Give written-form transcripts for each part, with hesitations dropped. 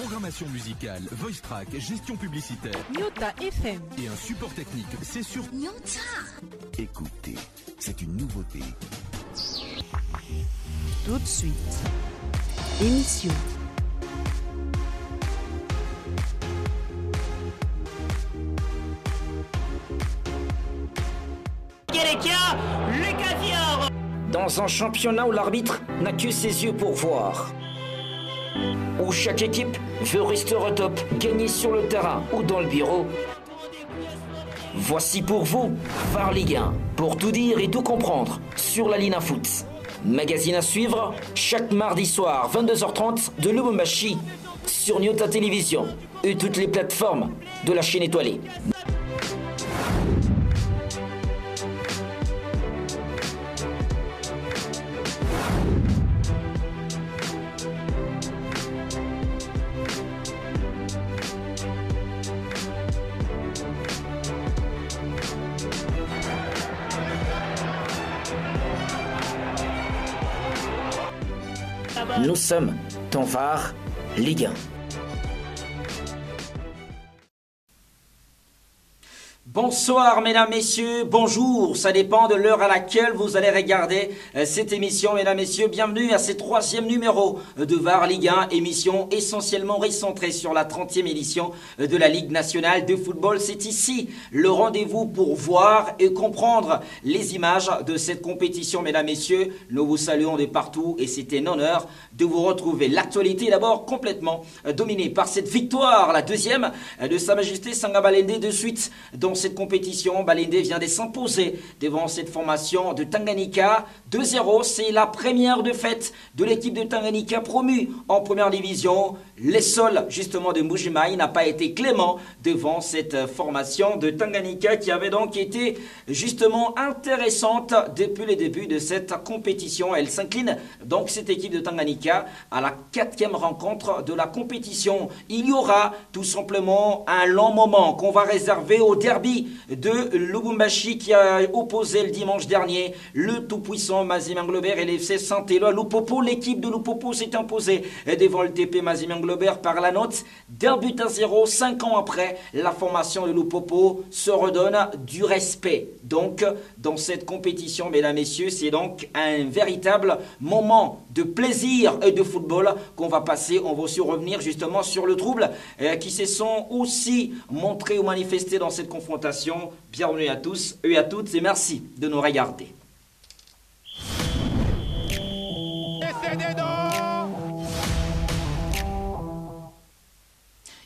Programmation musicale, voice track, gestion publicitaire. Nyota FM. Et un support technique, c'est sur Nyota. Écoutez, c'est une nouveauté. Tout de suite, émission. Dans un championnat où l'arbitre n'a que ses yeux pour voir, où chaque équipe veut rester au top, gagner sur le terrain ou dans le bureau, voici pour vous VAR Ligue 1, pour tout dire et tout comprendre sur la Ligue Foot. Magazine à suivre chaque mardi soir 22h30 de Lubumbashi sur Nyota Télévision et toutes les plateformes de la chaîne étoilée. Nous sommes ton VAR Ligue 1. Bonsoir mesdames, messieurs, bonjour, ça dépend de l'heure à laquelle vous allez regarder cette émission. Mesdames, messieurs, bienvenue à ce 3e numéro de VAR Ligue 1, émission essentiellement recentrée sur la 30e édition de la Ligue nationale de football. C'est ici le rendez-vous pour voir et comprendre les images de cette compétition. Mesdames, messieurs, nous vous saluons de partout et c'est un honneur de vous retrouver. L'actualité est d'abord complètement dominée par cette victoire, la deuxième de Sa Majesté Sanga Balende de suite dans cette compétition. Balende vient de s'imposer devant cette formation de Tanganyika 2-0. C'est la première défaite de l'équipe de Tanganyika promue en première division. L'Essol justement de Mbuji-Mayi n'a pas été clément devant cette formation de Tanganyika qui avait donc été justement intéressante depuis le début de cette compétition. Elle s'incline donc cette équipe de Tanganyika à la 4e rencontre de la compétition. Il y aura tout simplement un long moment qu'on va réserver au derby de Lubumbashi qui a opposé le dimanche dernier le tout-puissant Mazembe-Nglober et l'FC Saint-Éloi. Lupopo, l'équipe de Lupopo s'est imposée devant le TP Mazembe-Nglober par la note d'1-0. 5 ans après, la formation de Lupopo se redonne du respect. Donc, dans cette compétition, mesdames, messieurs, c'est donc un véritable moment de plaisir et de football qu'on va passer. On va aussi revenir justement sur le trouble qui se sont aussi montrés ou manifestés dans cette confrontation. Bienvenue à tous et à toutes et merci de nous regarder.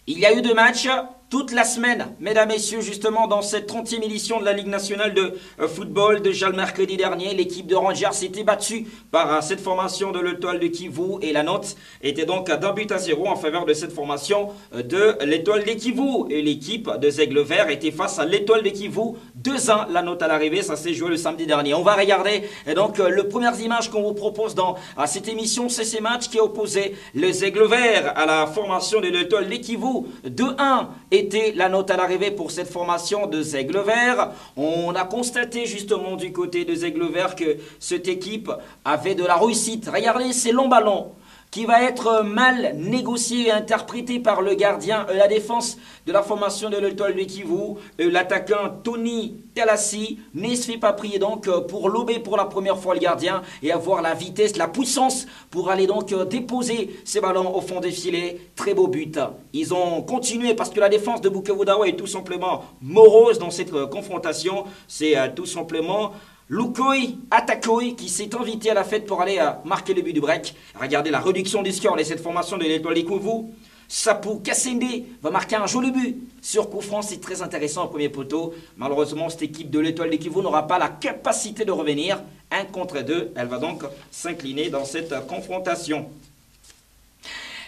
Il y a eu 2 matchs toute la semaine, mesdames, messieurs, justement dans cette 30e édition de la Ligue nationale de football. Déjà le mercredi dernier, l'équipe de Rangers s'était battue par cette formation de l'Étoile de Kivu et la note était donc d'1-0 en faveur de cette formation de l'Étoile de Kivu. Et l'équipe de Aigle Vert était face à l'Étoile de Kivu 2-1. La note à l'arrivée, ça s'est joué le samedi dernier. On va regarder donc le premières images qu'on vous propose dans cette émission, c'est ces matchs qui opposaient les Aigles Verts à la formation de l'Étoile de Kivu. 2-1 était la note à l'arrivée pour cette formation de Aigle Vert. On a constaté justement du côté de Aigle Vert que cette équipe avait de la réussite. Regardez ces longs ballons qui va être mal négocié et interprété par le gardien, la défense de la formation de l'Étoile de Kivu. L'attaquant Tony Telassi ne se fait pas prier donc pour lober pour la première fois le gardien et avoir la vitesse, la puissance pour aller donc déposer ces ballons au fond des filets. Très beau but. Ils ont continué parce que la défense de Bukavu Dawa est tout simplement morose dans cette confrontation. C'est tout simplement Lukoi Atakoi qui s'est invité à la fête pour aller marquer le but du break. Regardez la réduction du score de cette formation de l'Étoile de Kivu. Sapou Kassende va marquer un joli but sur coup franc, c'est très intéressant au premier poteau. Malheureusement, cette équipe de l'Étoile de Kivu n'aura pas la capacité de revenir. 1 contre 2, elle va donc s'incliner dans cette confrontation.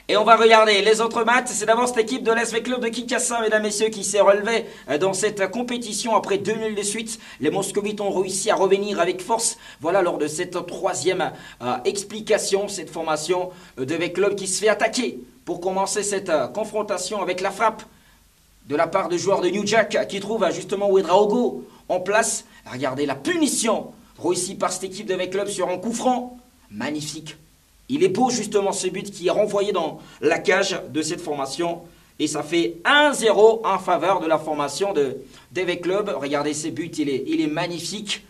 Et on va regarder les autres matchs. C'est d'abord cette équipe de l'SV Club de Kinshasa, mesdames et messieurs, qui s'est relevée dans cette compétition après 2 nuls de suite. Les Moscovites ont réussi à revenir avec force. Voilà, lors de cette 3e explication, cette formation de l'SV Club qui se fait attaquer pour commencer cette confrontation avec la frappe de la part de joueurs de New Jack qui trouve justement Ouedraogo en place. Regardez la punition réussie par cette équipe de l'SV Club sur un coup franc. Magnifique. Il est beau justement ce but qui est renvoyé dans la cage de cette formation. Et ça fait 1-0 en faveur de la formation de DV Club. Regardez ce but, il est magnifique.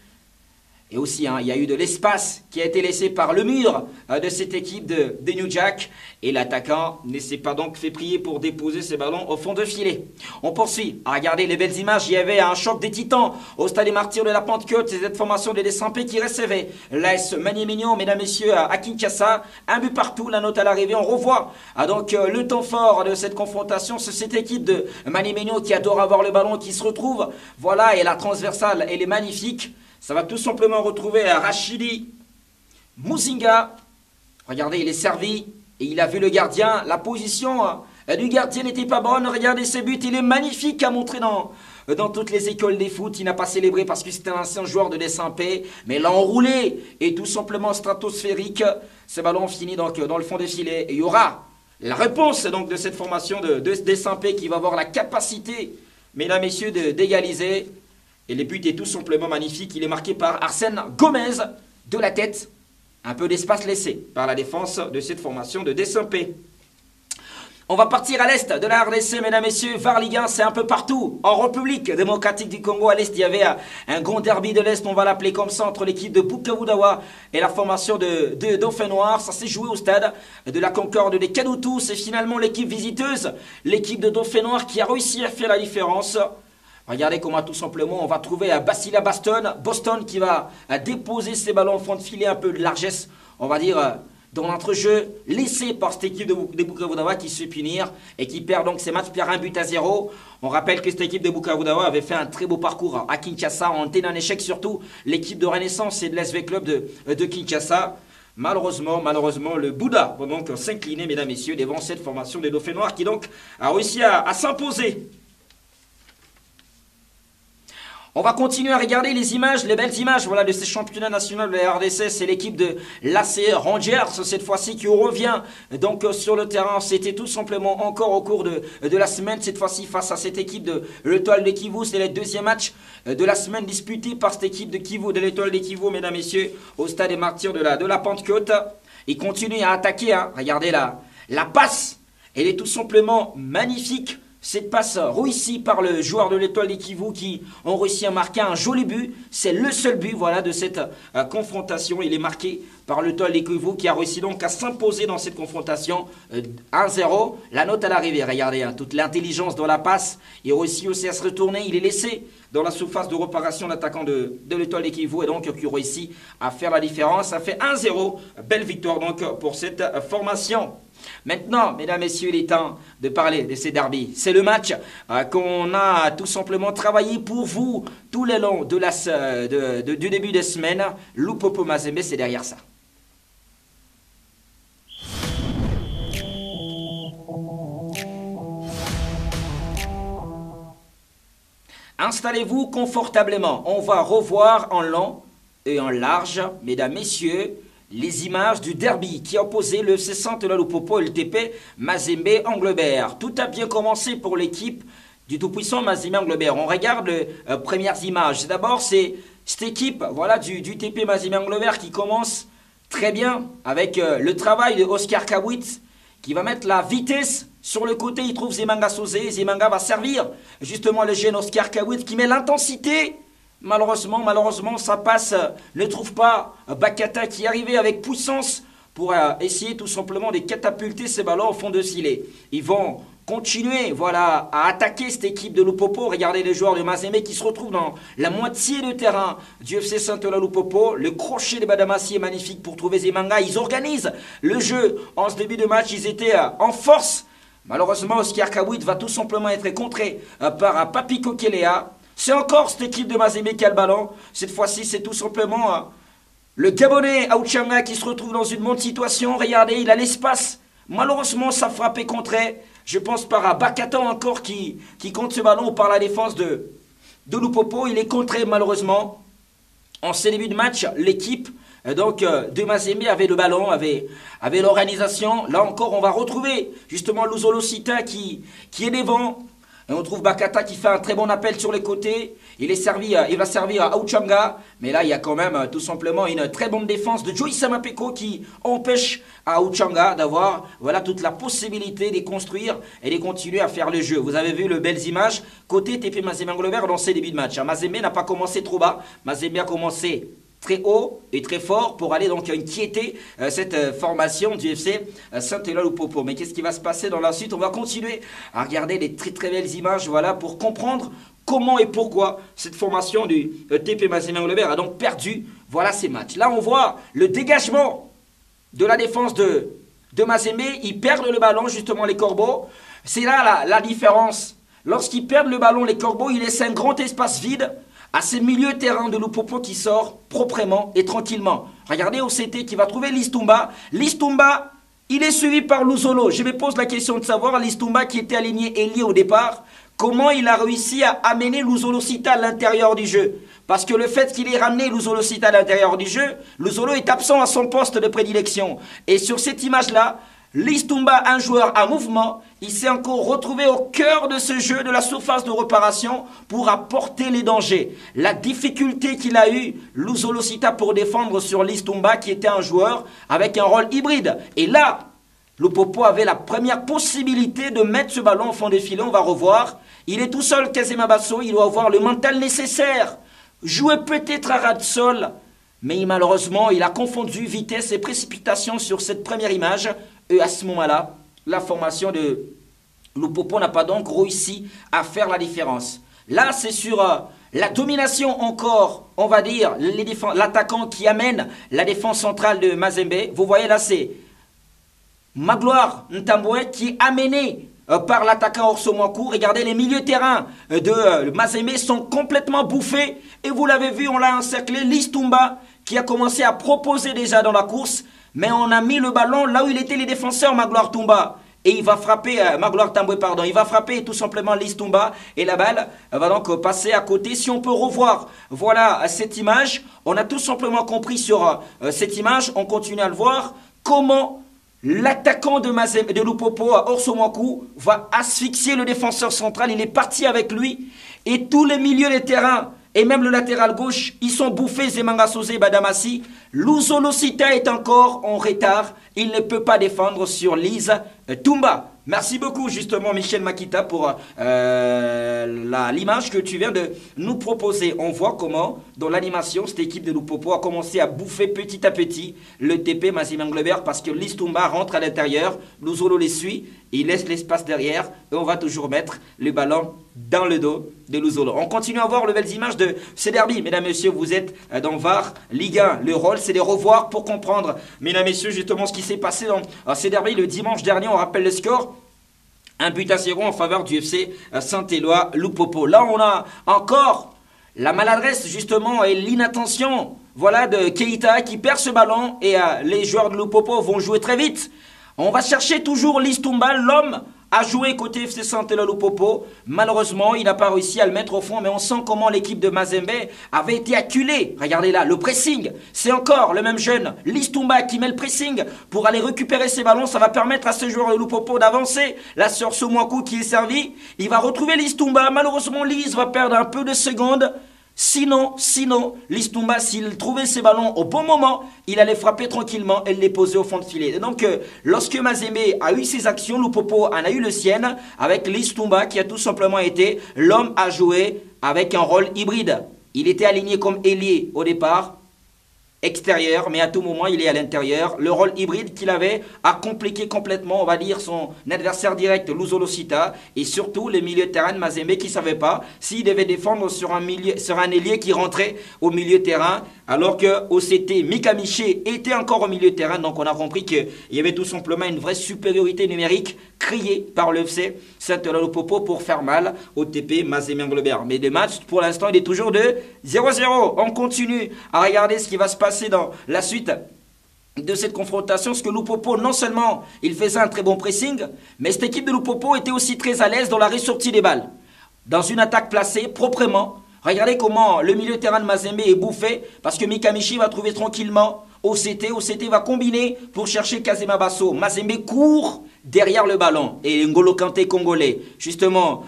Et aussi, il y a eu de l'espace qui a été laissé par le mur de cette équipe de New Jack. Et l'attaquant ne s'est pas donc fait prier pour déposer ses ballons au fond de filet. On poursuit. Regardez les belles images. Il y avait un choc des titans au stade des Martyrs de la Pentecôte. C'est cette formation de Desampé qui recevait l'AS Magny-Mignon, mesdames, messieurs, à Kinshasa. Un but partout, la note à l'arrivée. On revoit donc le temps fort de cette confrontation. C'est cette équipe de Magny-Mignon qui adore avoir le ballon, qui se retrouve. Voilà, et la transversale, elle est magnifique. Ça va tout simplement retrouver Rachidi Muzinga. Regardez, il est servi et il a vu le gardien. La position du gardien n'était pas bonne. Regardez ce but, il est magnifique à montrer dans toutes les écoles des foot. Il n'a pas célébré parce que c'était un ancien joueur de Desampé. Mais l'enroulé est tout simplement stratosphérique. Ce ballon finit donc dans le fond des filets. Et il y aura la réponse donc de cette formation de Desampé qui va avoir la capacité, mesdames, messieurs, d'égaliser. Et le but est tout simplement magnifique. Il est marqué par Arsène Gomez de la tête. Un peu d'espace laissé par la défense de cette formation de Desampé. On va partir à l'est de la RDC, mesdames, messieurs. VAR Ligue 1, c'est un peu partout. En République démocratique du Congo, à l'est, il y avait un grand derby de l'est, on va l'appeler comme ça, entre l'équipe de Bukavu Dawa et la formation de Dauphin Noir. Ça s'est joué au stade de la Concorde des Kadutu. C'est finalement l'équipe visiteuse, l'équipe de Dauphin Noir, qui a réussi à faire la différence. Regardez comment tout simplement on va trouver à Basila Boston qui va déposer ses ballons au fond de filet, un peu de largesse, on va dire, dans l'entrejeu, laissé par cette équipe de Bukavu Dawa qui se fait punir et qui perd donc ses matchs, perd 1-0. On rappelle que cette équipe de Bukavu Dawa avait fait un très beau parcours à Kinshasa, en était un échec surtout l'équipe de Renaissance et de l'SV Club de Kinshasa. Malheureusement, le Bouddha va donc s'incliner, mesdames, messieurs, devant cette formation des Dauphins Noirs qui donc a réussi à s'imposer. On va continuer à regarder les images, les belles images voilà, de ces championnats nationaux de la RDC. C'est l'équipe de l'AC Rangers, cette fois-ci, qui revient donc sur le terrain. C'était tout simplement encore au cours de la semaine, cette fois-ci face à cette équipe de l'Étoile de Kivu. C'est le deuxième match de la semaine disputé par cette équipe de Kivu, de l'Étoile de Kivu, mesdames, messieurs, au stade des Martyrs de la Pentecôte. Ils continuent à attaquer, regardez la passe, elle est tout simplement magnifique. Cette passe réussie par le joueur de l'Étoile des Kivu qui ont réussi à marquer un joli but. C'est le seul but voilà, de cette confrontation. Il est marqué par l'Étoile des Kivu qui a réussi donc à s'imposer dans cette confrontation 1-0. La note à l'arrivée, regardez, toute l'intelligence dans la passe. Il réussit aussi à se retourner. Il est laissé dans la surface de réparation l'attaquant de l'Étoile des Kivu et donc qui réussit à faire la différence. Ça fait 1-0. Belle victoire donc pour cette formation. Maintenant, mesdames, messieurs, il est temps de parler de ces derbies. C'est le match qu'on a tout simplement travaillé pour vous tout le long du début de semaine. Lupopo Mazembe, c'est derrière ça. Installez-vous confortablement. On va revoir en long et en large, mesdames, messieurs, les images du derby qui a opposé le FC Centre Lupopo et le TP Mazembe Anglebert. Tout a bien commencé pour l'équipe du tout-puissant Mazembe Anglebert. On regarde les premières images. D'abord, c'est cette équipe voilà, du TP Mazembe Anglebert qui commence très bien avec le travail de Oscar Kawit qui va mettre la vitesse sur le côté. Il trouve Zemanga Sosé. Zemanga va servir justement le jeune Oscar Kawit qui met l'intensité. Malheureusement, ça passe, ne trouve pas Bakata qui arrivait avec puissance pour essayer tout simplement de catapulter ces ballons au fond de filet. Ils vont continuer voilà, à attaquer cette équipe de Lupopo. Regardez les joueurs de Mazembe qui se retrouvent dans la moitié de terrain du FC Saint-Ola Lupopo. Le crochet de Badamassi est magnifique pour trouver Zemanga. Ils organisent le jeu en ce début de match. Ils étaient en force. Malheureusement, Oscar Kawit va tout simplement être contré par Papi Kokelea. C'est encore cette équipe de Mazembe qui a le ballon. Cette fois-ci, c'est tout simplement le Gabonais Aouchanga qui se retrouve dans une bonne situation. Regardez, il a l'espace. Malheureusement, ça frappé contré. Je pense par Bakata encore qui compte ce ballon ou par la défense de Lupopo. Il est contré malheureusement. En ce début de match, l'équipe de Mazembe avait le ballon, avait l'organisation. Là encore, on va retrouver justement Luzolo Sita qui est devant. Et on trouve Bakata qui fait un très bon appel sur les côtés. Il va servir à Auchanga. Mais là, il y a quand même tout simplement une très bonne défense de Joey Samapeko qui empêche à Auchanga d'avoir toute la possibilité de construire et de continuer à faire le jeu. Vous avez vu les belles images. Côté TP Mazembe Englebert dans ses débuts de match. Mazembe n'a pas commencé trop bas. Mazembe a commencé très haut et très fort pour aller donc inquiéter cette formation du FC Saint-Éloi-Lupopo. Mais qu'est-ce qui va se passer dans la suite? On va continuer à regarder les très très belles images pour comprendre comment et pourquoi cette formation du TP Mazembe Englebert a donc perdu ces matchs. Là on voit le dégagement de la défense de Mazembe. Ils perdent le ballon justement les Corbeaux. C'est là la différence. Lorsqu'ils perdent le ballon les Corbeaux, ils laissent un grand espace vide à ce milieu terrain de Lupopo qui sort proprement et tranquillement. Regardez OCT qui va trouver Listumba. Listumba, il est suivi par Luzolo. Je me pose la question de savoir, Listumba qui était aligné ailier au départ, comment il a réussi à amener Luzolo Sita à l'intérieur du jeu. Parce que le fait qu'il ait ramené Luzolo Sita à l'intérieur du jeu, Luzolo est absent à son poste de prédilection. Et sur cette image-là, Listumba, un joueur à mouvement, il s'est encore retrouvé au cœur de ce jeu, de la surface de réparation, pour apporter les dangers. La difficulté qu'il a eu, Luzolo Sita, pour défendre sur Listumba, qui était un joueur avec un rôle hybride. Et là, Lupopo avait la première possibilité de mettre ce ballon au fond des filets. On va revoir. Il est tout seul, Kazema Basso. Il doit avoir le mental nécessaire. Jouer peut-être à ras de sol. Mais malheureusement, il a confondu vitesse et précipitation sur cette première image. Et à ce moment-là, la formation de Lupopo n'a pas donc réussi à faire la différence. Là, c'est sur la domination encore, on va dire, l'attaquant qui amène la défense centrale de Mazembe. Vous voyez là, c'est Magloire Ntamboué qui est amené par l'attaquant Orso Mwankou. Regardez, les milieux terrain de Mazembe sont complètement bouffés. Et vous l'avez vu, on l'a encerclé. Listumba qui a commencé à proposer déjà dans la course. Mais on a mis le ballon là où il était les défenseurs, Magloire Tumba. Et il va frapper, Magloire Tamboué, pardon. Il va frapper tout simplement Listumba. Et la balle va donc passer à côté. Si on peut revoir, cette image. On a tout simplement compris sur cette image. On continue à le voir. Comment l'attaquant de Lupopo, Orso Mwankou, va asphyxier le défenseur central. Il est parti avec lui. Et tous les milieux de terrain, et même le latéral gauche, ils sont bouffés, Zemanga Sosé, Badamassi. Luzolo Sita est encore en retard. Il ne peut pas défendre sur Lise Tumba. Merci beaucoup justement Michel Makita pour l'image que tu viens de nous proposer. On voit comment dans l'animation cette équipe de Lupopo a commencé à bouffer petit à petit le TP Mazembe Englebert parce que Listumba rentre à l'intérieur, Luzolo les suit, il laisse l'espace derrière et on va toujours mettre le ballon dans le dos de Luzolo. On continue à voir les belles images de ce derby. Mesdames et messieurs, vous êtes dans VAR Ligue 1. Le rôle c'est de revoir pour comprendre, mesdames et messieurs, justement ce qui s'est passé dans ce derby le dimanche dernier. On rappelle le score. 1-0 en faveur du FC Saint-Éloi-Lupopo. Là, on a encore la maladresse, justement, et l'inattention de Keita qui perd ce ballon. Et les joueurs de Lupopo vont jouer très vite. On va chercher toujours Listumba, l'homme a joué côté FC Saint-Éloi-Lupopo. Malheureusement, il n'a pas réussi à le mettre au fond, mais on sent comment l'équipe de Mazembe avait été acculée. Regardez là, le pressing, c'est encore le même jeune, Listumba, qui met le pressing pour aller récupérer ses ballons. Ça va permettre à ce joueur de Lupopo d'avancer. La sœur Somwaku qui est servi, il va retrouver Listumba. Malheureusement, Lise va perdre un peu de secondes. Sinon, Listumba, s'il trouvait ses ballons au bon moment, il allait frapper tranquillement et les poser au fond de filet. Et donc, lorsque Mazembe a eu ses actions, Lupopo en a eu le sienne, avec Listumba qui a tout simplement été l'homme à jouer avec un rôle hybride. Il était aligné comme ailier au départ, extérieur, mais à tout moment il est à l'intérieur. Le rôle hybride qu'il avait a compliqué complètement, on va dire, son adversaire direct, Luzolo Sita, et surtout les milieux de terrain de Mazembe qui ne savaient pas s'il devait défendre sur un ailier qui rentrait au milieu de terrain, alors que OCT Mikamiché était encore au milieu de terrain. Donc on a compris qu'il y avait tout simplement une vraie supériorité numérique criée par le FC Saint-Éloi-Lupopo pour faire mal au TP Mazembe Englebert. Mais le match, pour l'instant, il est toujours de 0-0. On continue à regarder ce qui va se passer dans la suite de cette confrontation, parce que Lupopo, non seulement il faisait un très bon pressing, mais cette équipe de Lupopo était aussi très à l'aise dans la ressortie des balles. Dans une attaque placée proprement, regardez comment le milieu de terrain de Mazembe est bouffé, parce que Mikamichi va trouver tranquillement OCT va combiner pour chercher Kazema Basso. Mazembe court derrière le ballon. Et N'Golo Kanté congolais, justement,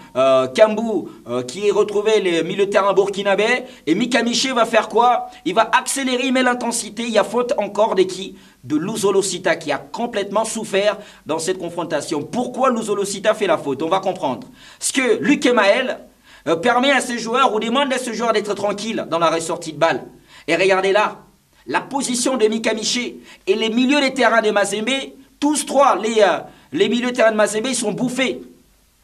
Kambou qui est retrouvé le milieu de terrain burkinabé. Et Mika Miché va faire quoi? Il va accélérer, il met l'intensité. Il y a faute encore de qui? De Luzolo-Sita qui a complètement souffert dans cette confrontation. Pourquoi Luzolo-Sita fait la faute? On va comprendre. Parce que Luc Emael permet à ses joueurs ou demande à ses joueurs d'être tranquilles dans la ressortie de balle. Et regardez là, la position de Mika Miché et les milieux de terrain de Mazembe, tous trois, les milieux de terrain de Mazembe, ils sont bouffés.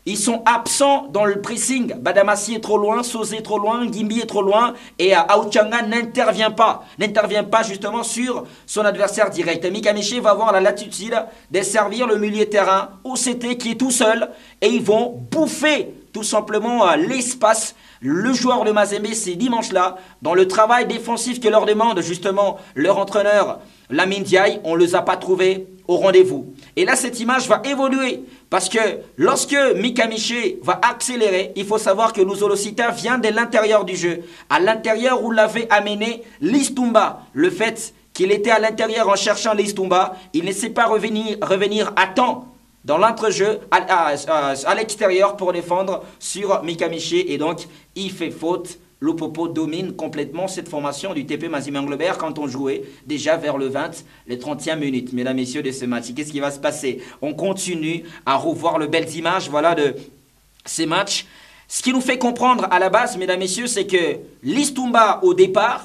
Ils sont absents dans le pressing. Badamassi est trop loin, Sosé est trop loin, Gimbi est trop loin et Aouchanga n'intervient pas. N'intervient pas justement sur son adversaire direct. Mika Miché va avoir la latitude de servir le milieu de terrain OCT qui est tout seul et ils vont bouffer tout simplement l'espace. Le joueur de Mazembe, ces dimanches-là, dans le travail défensif que leur demande justement leur entraîneur Lamine Diaye, on ne les a pas trouvés au rendez-vous. Et là, cette image va évoluer parce que lorsque Mika Miché va accélérer, il faut savoir que Luzolo-Sita vient de l'intérieur du jeu. À l'intérieur où l'avait amené Listumba. Le fait qu'il était à l'intérieur en cherchant Listumba, il ne sait pas revenir à temps dans l'entrejeu à l'extérieur pour défendre sur Mika Miché. Et donc, il fait faute. Lupopo domine complètement cette formation du TP Mazembe Englebert quand on jouait déjà vers le 20, les 30e minutes, mesdames, messieurs, de ce match. Qu'est-ce qui va se passer? On continue à revoir les belles images voilà, de ces matchs. Ce qui nous fait comprendre à la base, mesdames, messieurs, c'est que Listumba, au départ,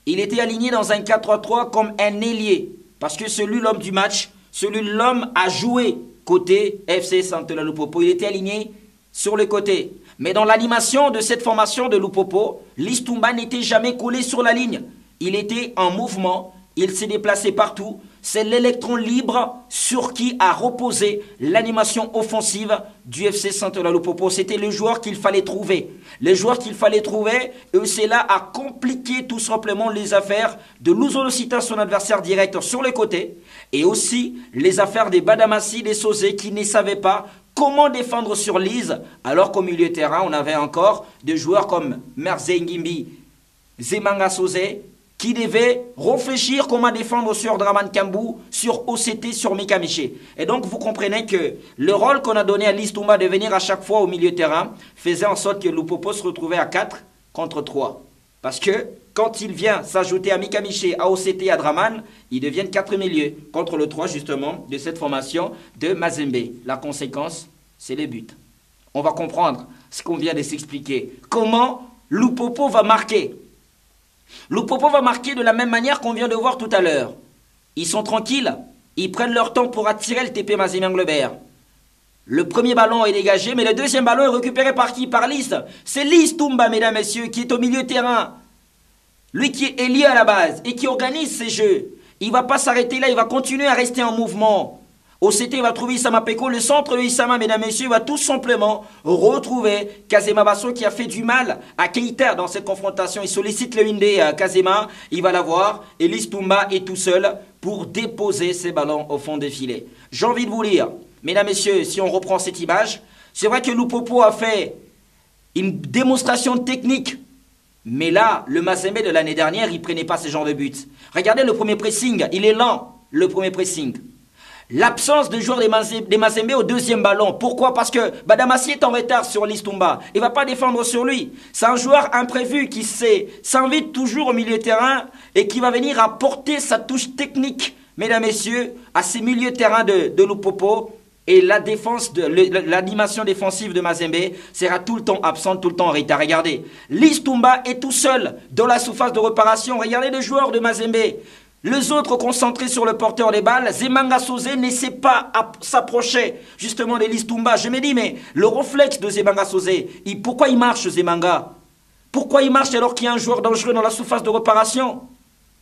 il était aligné dans un 4-3-3 comme un ailier. Parce que celui, l'homme du match, celui, l'homme à jouer côté FC Santola Lupopo, il était aligné sur le côté. Mais dans l'animation de cette formation de Lupopo, Listumba n'était jamais collé sur la ligne. Il était en mouvement, il s'est déplacé partout. C'est l'électron libre sur qui a reposé l'animation offensive du FC Santola Lupopo. C'était le joueur qu'il fallait trouver. Le joueur qu'il fallait trouver, et cela a compliqué tout simplement les affaires de Luzolo-Sita, son adversaire direct sur le côté. Et aussi les affaires des Badamassi, des Sosé qui ne savaient pas comment défendre sur Lise, alors qu'au milieu de terrain, on avait encore des joueurs comme Merze Ngimbi, Zemanga Sosé, qui devaient réfléchir comment défendre sur Draman Kambou, sur OCT, sur Mika Miché. Et donc, vous comprenez que le rôle qu'on a donné à Listumba de venir à chaque fois au milieu de terrain faisait en sorte que Lupopo se retrouvait à 4 contre 3. Parce que quand il vient s'ajouter à Mika Miché, à OCT, à Draman, ils deviennent 4 milieux contre le 3 justement de cette formation de Mazembe. La conséquence, c'est les buts. On va comprendre ce qu'on vient de s'expliquer. Comment Lupopo va marquer. Lupopo va marquer de la même manière qu'on vient de voir tout à l'heure. Ils sont tranquilles, ils prennent leur temps pour attirer le TP Mazembe Englebert. Le premier ballon est dégagé, mais le deuxième ballon est récupéré par qui? Par Lys. C'est Listumba, mesdames, messieurs, qui est au milieu de terrain. Lui qui est lié à la base et qui organise ses jeux. Il ne va pas s'arrêter là, il va continuer à rester en mouvement. OCT va trouver Issama Peko, le centre de Issama, mesdames, messieurs, va tout simplement retrouver Kazema Basso qui a fait du mal à Keita dans cette confrontation. Il sollicite le Indé Kazema, il va l'avoir et Listumba est tout seul pour déposer ses ballons au fond des filets. J'ai envie de vous lire, mesdames, messieurs, si on reprend cette image, c'est vrai que Lupopo a fait une démonstration technique. Mais là, le Mazembe de l'année dernière, il ne prenait pas ce genre de buts. Regardez le premier pressing, il est lent, le premier pressing. L'absence de joueurs des Mazembe au deuxième ballon. Pourquoi? Parce que Badamassi est en retard sur Listumba. Il ne va pas défendre sur lui. C'est un joueur imprévu qui s'invite toujours au milieu de terrain et qui va venir apporter sa touche technique, mesdames, messieurs, à ces milieux de terrain de Lupopo. Et la défense, l'animation défensive de Mazembe sera tout le temps absente, tout le temps en retard. Regardez, Listumba est tout seul dans la surface de réparation. Regardez les joueurs de Mazembe. Les autres concentrés sur le porteur des balles. Zemanga Sosé ne sait pas s'approcher justement de Listumba. Je me dis, mais le réflexe de Zemanga Sosé, pourquoi il marche Zemanga? Pourquoi il marche alors qu'il y a un joueur dangereux dans la surface de réparation?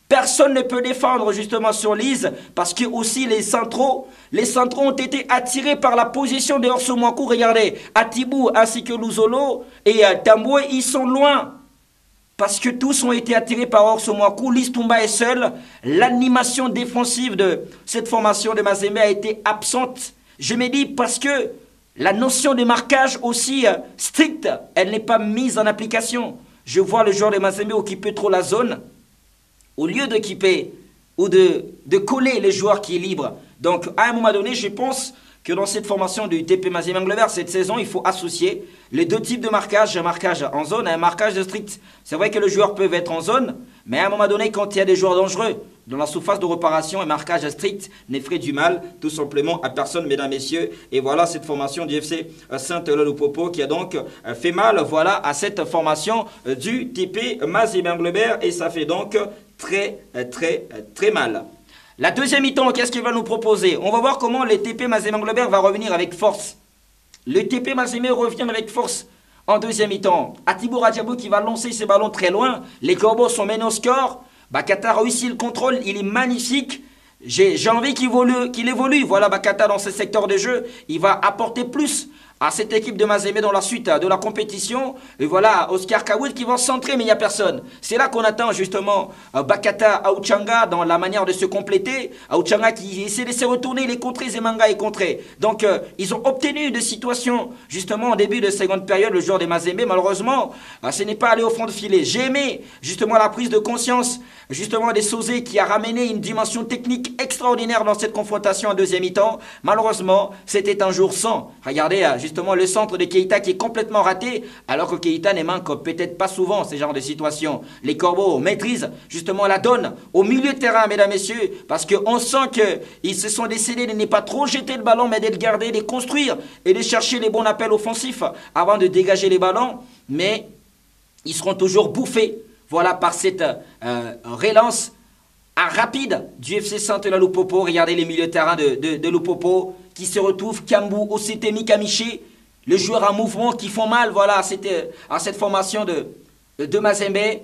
Personne ne peut défendre justement sur Lise parce que aussi les centraux ont été attirés par la position de Orso Mwaku. Regardez, Atibou ainsi que Luzolo et Tamboué, ils sont loin. Parce que tous ont été attirés par Orso Mwaku. Listumba est seul. L'animation défensive de cette formation de Mazembe a été absente. Je me dis parce que la notion de marquage aussi stricte, elle n'est pas mise en application. Je vois le joueur de Mazembe occuper trop la zone. Au lieu d'équiper ou de coller le joueur qui est libre. Donc, à un moment donné, je pense que dans cette formation du TP Mazembe Englebert, cette saison, il faut associer les deux types de marquage, un marquage en zone et un marquage de strict. C'est vrai que les joueurs peuvent être en zone, mais à un moment donné, quand il y a des joueurs dangereux dans la surface de réparation, un marquage strict ne ferait du mal tout simplement à personne, mesdames, messieurs. Et voilà cette formation du FC Saint-Lô-Popo qui a donc fait mal voilà, à cette formation du TP Mazembe Englebert et ça fait donc très mal. La deuxième mi-temps, qu'est-ce qu'il va nous proposer? On va voir comment le TP Mazembe Englebert va revenir avec force. Le TP Mazembe revient avec force en deuxième mi-temps. Atibou Radiabou qui va lancer ses ballons très loin. Les Corbeaux sont menés au score. Bakata réussit le contrôle, il est magnifique. J'ai envie qu'il évolue. Voilà Bakata dans ce secteur de jeu. Il va apporter plus à cette équipe de Mazembe dans la suite de la compétition. Et voilà Oscar Kawoud qui va centrer, mais il n'y a personne. C'est là qu'on attend justement Bakata Aouchanga dans la manière de se compléter. Aouchanga qui essaie de se retourner, les contrées, Zemanga est contré. Donc ils ont obtenu des situations justement en début de seconde période, le joueur des Mazembe. Malheureusement, ce n'est pas allé au fond de filet. J'ai aimé justement la prise de conscience justement des Sosé qui a ramené une dimension technique extraordinaire dans cette confrontation en deuxième mi-temps. Malheureusement, c'était un jour sans. Regardez justement le centre de Keita qui est complètement raté, alors que Keita ne manque peut-être pas souvent ce genre de situation. Les Corbeaux maîtrisent justement la donne au milieu de terrain, mesdames, messieurs, parce qu'on sent qu'ils se sont décidés de ne pas trop jeter le ballon, mais de le garder, de construire et de chercher les bons appels offensifs avant de dégager les ballons. Mais ils seront toujours bouffés, voilà, par cette relance rapide du FC Saint-Lô-Popo. Regardez les milieux de terrain de Lupopo qui se retrouvent, Kambou, Osetemi, Kamiché, les joueurs en mouvement qui font mal voilà, à cette formation de Mazembe.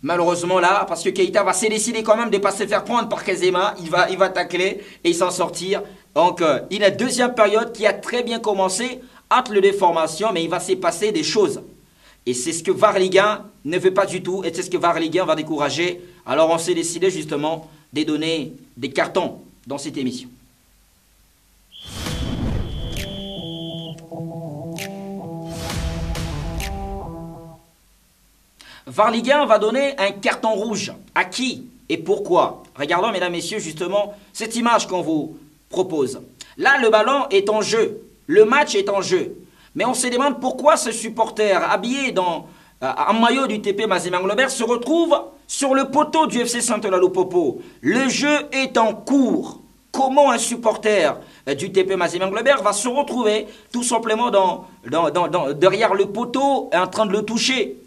Malheureusement là, parce que Keita va se décider quand même de ne pas se faire prendre par Kezema, il va tacler et s'en sortir. Donc il y a deuxième période qui a très bien commencé entre les deux formations, mais il va se passer des choses. Et c'est ce que VAR Ligue 1 ne veut pas du tout, et c'est ce que VAR Ligue 1 va décourager. Alors on s'est décidé justement de donner des cartons dans cette émission. VAR Ligue 1 va donner un carton rouge. À qui et pourquoi? Regardons, mesdames, messieurs, justement, cette image qu'on vous propose. Là, le ballon est en jeu. Le match est en jeu. Mais on se demande pourquoi ce supporter habillé en maillot du TP Mazembe Englebert se retrouve sur le poteau du FC Saint-Lô-Popo. Le jeu est en cours. Comment un supporter du TP Mazembe Englebert va se retrouver tout simplement derrière le poteau en train de le toucher?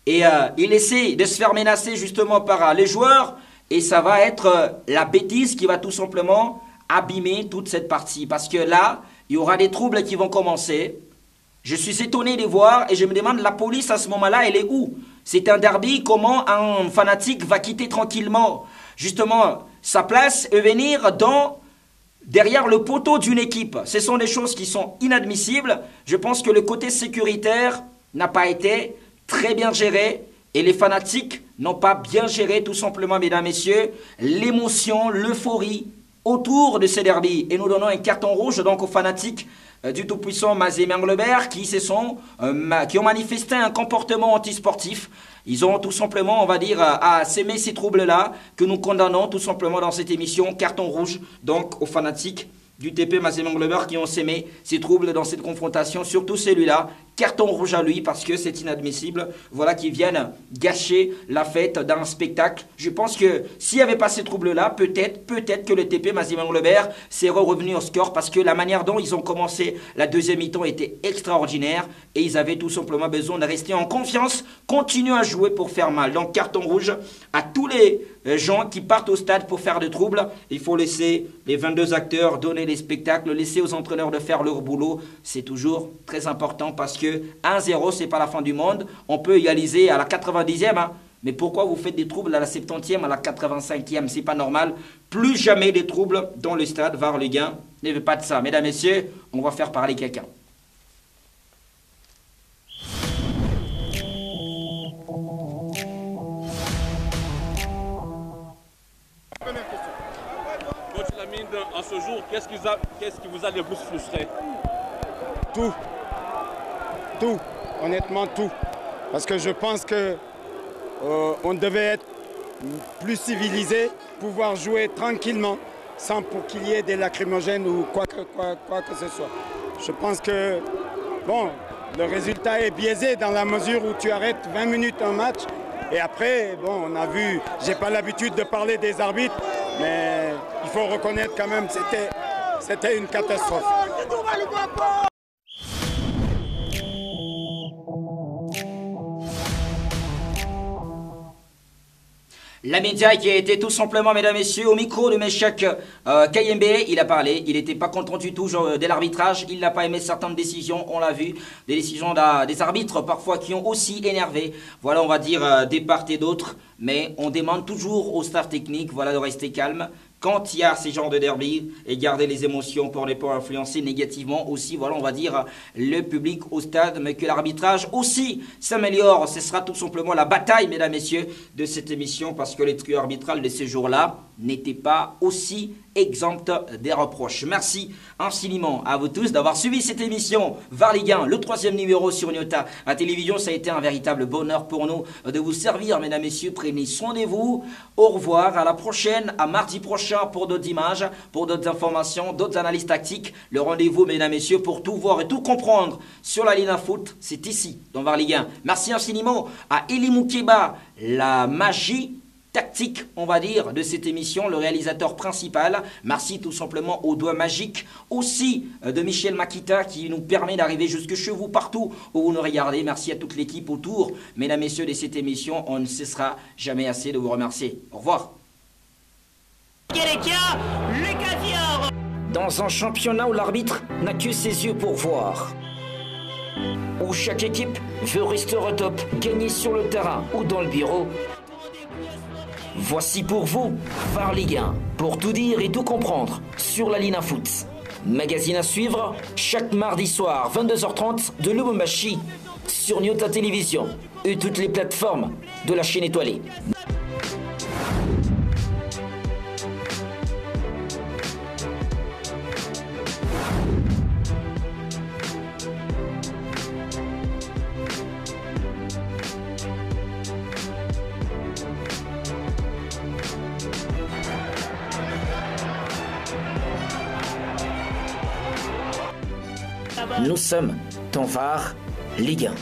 Et il essaie de se faire menacer justement par les joueurs. Et ça va être la bêtise qui va tout simplement abîmer toute cette partie. Parce que là, il y aura des troubles qui vont commencer. Je suis étonné de voir et je me demande, la police à ce moment-là, elle est où? C'est un derby, comment un fanatique va quitter tranquillement justement sa place et venir derrière le poteau d'une équipe? Ce sont des choses qui sont inadmissibles. Je pense que le côté sécuritaire n'a pas été très bien géré et les fanatiques n'ont pas bien géré tout simplement, mesdames, messieurs, l'émotion, l'euphorie autour de ce derby. Et nous donnons un carton rouge donc aux fanatiques du tout-puissant Mazembe Englebert qui ont manifesté un comportement antisportif. Ils ont tout simplement, on va dire, à s'aimer ces troubles-là que nous condamnons tout simplement dans cette émission. Carton rouge donc aux fanatiques du TP Mazembe Englebert qui ont sémé ces troubles dans cette confrontation, surtout celui-là. Carton rouge à lui parce que c'est inadmissible. Voilà, qu'ils viennent gâcher la fête d'un spectacle. Je pense que s'il n'y avait pas ces troubles-là, peut-être que le TP Mazembe Englebert serait revenu au score parce que la manière dont ils ont commencé la deuxième mi-temps était extraordinaire et ils avaient tout simplement besoin de rester en confiance, continuer à jouer pour faire mal. Donc carton rouge à tous les gens qui partent au stade pour faire des troubles. Il faut laisser les 22 acteurs donner les spectacles, laisser aux entraîneurs de faire leur boulot. C'est toujours très important parce que 1-0, c'est pas la fin du monde. On peut égaliser à la 90e. Hein. Mais pourquoi vous faites des troubles à la 70e, à la 85e? C'est pas normal. Plus jamais des troubles dans le stade. VAR Ligue 1 ne veut pas de ça. Mesdames, messieurs, on va faire parler quelqu'un. Coach Lamine, en ce jour, qu'est-ce qui vous a le plus frustré? Tout. Tout. Honnêtement, tout. Parce que je pense que on devait être plus civilisé, pouvoir jouer tranquillement, sans pour qu'il y ait des lacrymogènes ou quoi que ce soit. Je pense que, bon, le résultat est biaisé dans la mesure où tu arrêtes 20 minutes un match. Et après, bon, on a vu, j'ai pas l'habitude de parler des arbitres, mais il faut reconnaître quand même que c'était une catastrophe. La média qui a été tout simplement, mesdames et messieurs, au micro de Meshak Kayembe, il a parlé, il n'était pas content du tout de l'arbitrage, il n'a pas aimé certaines décisions, on l'a vu, des décisions des arbitres parfois qui ont aussi énervé, voilà on va dire des parts et d'autres, mais on demande toujours au staff technique voilà, de rester calme. Quand il y a ces genres de derby et garder les émotions pour ne pas influencer négativement aussi, voilà, on va dire, le public au stade, mais que l'arbitrage aussi s'améliore. Ce sera tout simplement la bataille, mesdames, messieurs, de cette émission parce que les trio arbitral de ces jours-là n'étaient pas aussi exemptes des reproches. Merci infiniment à vous tous d'avoir suivi cette émission VAR Ligue 1, le 3e numéro sur Nyota à télévision. Ça a été un véritable bonheur pour nous de vous servir, mesdames, messieurs. Prenez soin de vous. Au revoir, à la prochaine, à mardi prochain pour d'autres images, pour d'autres informations, d'autres analyses tactiques. Le rendez-vous, mesdames, messieurs, pour tout voir et tout comprendre sur la Ligue 1 Foot, c'est ici, dans VAR Ligue 1. Merci infiniment à Elie Moukeba, la magie tactique, on va dire, de cette émission, le réalisateur principal. Merci tout simplement au doigt magique, aussi de Michel Makita qui nous permet d'arriver jusque chez vous, partout où vous nous regardez. Merci à toute l'équipe autour, mesdames, messieurs, de cette émission. On ne cessera jamais assez de vous remercier. Au revoir. Dans un championnat où l'arbitre n'a que ses yeux pour voir, où chaque équipe veut rester au top, gagner sur le terrain ou dans le bureau, voici pour vous VAR Ligue 1, pour tout dire et tout comprendre sur la Ligue 1 Foot. Magazine à suivre chaque mardi soir 22h30 de Lubumbashi sur Nyota Télévision et toutes les plateformes de la chaîne étoilée. Nous sommes dans VAR Ligue 1.